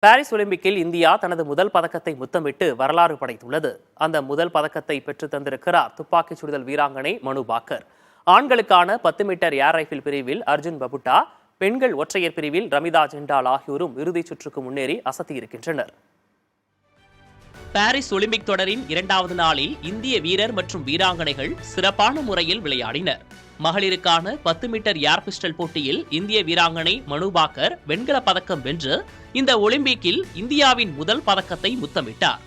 Paris ஒலிம்பிக்கில் India தனது முதல் பதக்கத்தை முத்தமிட்டு வரலாறு படைத்துள்ளது. அந்த முதல் பதக்கத்தை பெற்று தந்திருக்கிறார் துப்பாக்கிச் சுடுதல் வீராங்கனை மனு பாக்கர். ஆண்களுக்கான 10 மீட்டர் ஏர் ரைபிள் பிரிவில் அர்ஜுன் பபுட்டா, பெண்கள் ஒற்றையர் பிரிவில் ரமிதா ஜிண்டால் ஆகியோரும் இறுதிச் சுற்றுக்கு முன்னேறி அசத்தியிருக்கின்றனர். பாரிஸ் ஒலிம்பிக் தொடரின் 2வது நாளில் இந்திய வீரர் மற்றும் வீராங்கனைகள் சிறப்பான முறையில் விளையாடினர். மகளிருக்கான 10 மீட்டர் ஏர் பிஸ்டல் போட்டியில் இந்திய வீராங்கனை மனு பாக்கர் வெண்கல பதக்கம் வென்று இந்த ஒலிம்பிக்கில் இந்தியாவின் முதல் பதக்கத்தை முத்தமிட்டார்.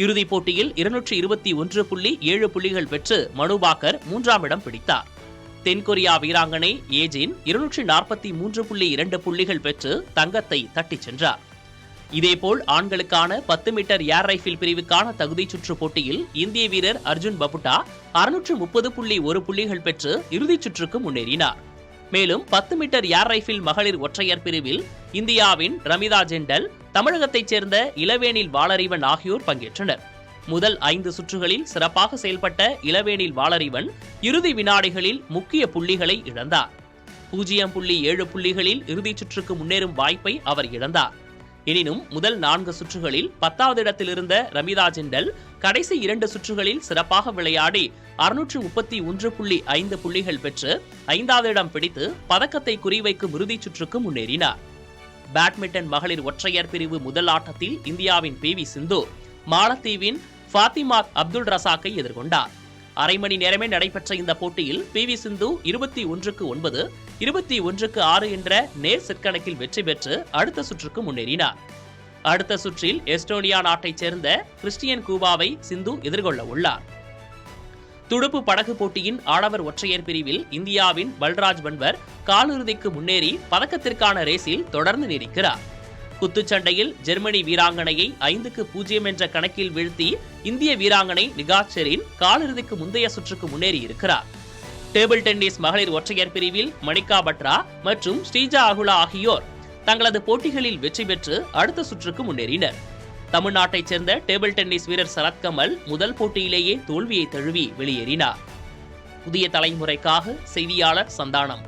இறுதிப் போட்டியில் 221.7 புள்ளிகள் பெற்று மனு பாக்கர் 3ஆம் இடம் பிடித்தார். தென்கொரியா வீராங்கனை ஏஜின் 243.2 புள்ளிகள் பெற்று தங்கத்தை தட்டிச் சென்றார். இதேபோல் ஆண்களுக்கான 10 மீட்டர் ஏர் ரைபிள் பிரிவுக்கான தகுதிச் சுற்று போட்டியில் இந்திய வீரர் அர்ஜுன் பபுட்டா 630.1 புள்ளிகள் பெற்று இறுதிச் சுற்றுக்கு முன்னேறினார். மேலும் 10 மீட்டர் ஏர் ரைபிள் மகளிர் ஒற்றையர் பிரிவில் இந்தியாவின் ரமிதா ஜிண்டால், தமிழகத்தைச் சேர்ந்த இளவேனில் வாளறிவன் ஆகியோர் பங்கேற்றனர். முதல் 5 சுற்றுகளில் சிறப்பாக செயல்பட்ட இளவேனில் வாளறிவன் இறுதி வினாடிகளில் முக்கிய புள்ளிகளை இழந்தார். 0.7 புள்ளிகளில் இறுதிச் சுற்றுக்கு முன்னேறும் வாய்ப்பை அவர் இழந்தார். எனினும் முதல் 4 சுற்றுகளில் 10வது இடத்தில் இருந்த ரமிதா ஜிண்டால் கடைசி 2 சுற்றுகளில் சிறப்பாக விளையாடி 631.5 புள்ளிகள் பெற்று 5வது இடம் பிடித்து பதக்கத்தை குறிவைக்கும் இறுதிச் சுற்றுக்கு முன்னேறினார். பேட்மிண்டன் மகளிர் ஒற்றையர் பிரிவு முதல் ஆட்டத்தில் இந்தியாவின் PV சிந்து மாலத்தீவின் ஃபாத்திமா அப்துல் ரசாக்கை எதிர்கொண்டார். அரை மணி நேரமே நடைபெற்ற இந்த போட்டியில் PV சிந்து 21-9, 21-6 என்ற நேர் செட் கணக்கில் வெற்றி பெற்று அடுத்த சுற்றுக்கு முன்னேறினார். அடுத்த சுற்றில் எஸ்டோனியா நாட்டைச் சேர்ந்த கிறிஸ்டியன் கூபாவை சிந்து எதிர்கொள்ள உள்ளார். துடுப்பு படகு போட்டியின் ஆடவர் ஒற்றையர் பிரிவில் இந்தியாவின் பல்ராஜ் பன்வர் காலிறுதிக்கு முன்னேறி பதக்கத்திற்கான ரேஸில் தொடர்ந்து நீடிக்கிறார். குத்துச்சண்டையில் ஜெர்மனி வீராங்கனையை 5-0 என்ற கணக்கில் வீழ்த்தி இந்திய வீராங்கனை நிகாத் ஷெரீன் காலிறுதிக்கு முந்தைய சுற்றுக்கு முன்னேறி இருக்கிறார். டேபிள் டென்னிஸ் மகளிர் ஒற்றையர் பிரிவில் மணிகா பட்ரா மற்றும் ஸ்ரீஜா அகுலா ஆகியோர் தங்களது போட்டிகளில் வெற்றி பெற்று அடுத்த சுற்றுக்கு முன்னேறினர். தமிழ்நாட்டைச் சேர்ந்த டேபிள் டென்னிஸ் வீரர் சரத்கமல் முதல் போட்டியிலேயே தோல்வியை தழுவி வெளியேறினார். புதிய தலைமுறைக்காக செய்தியாளர் சந்தானம்.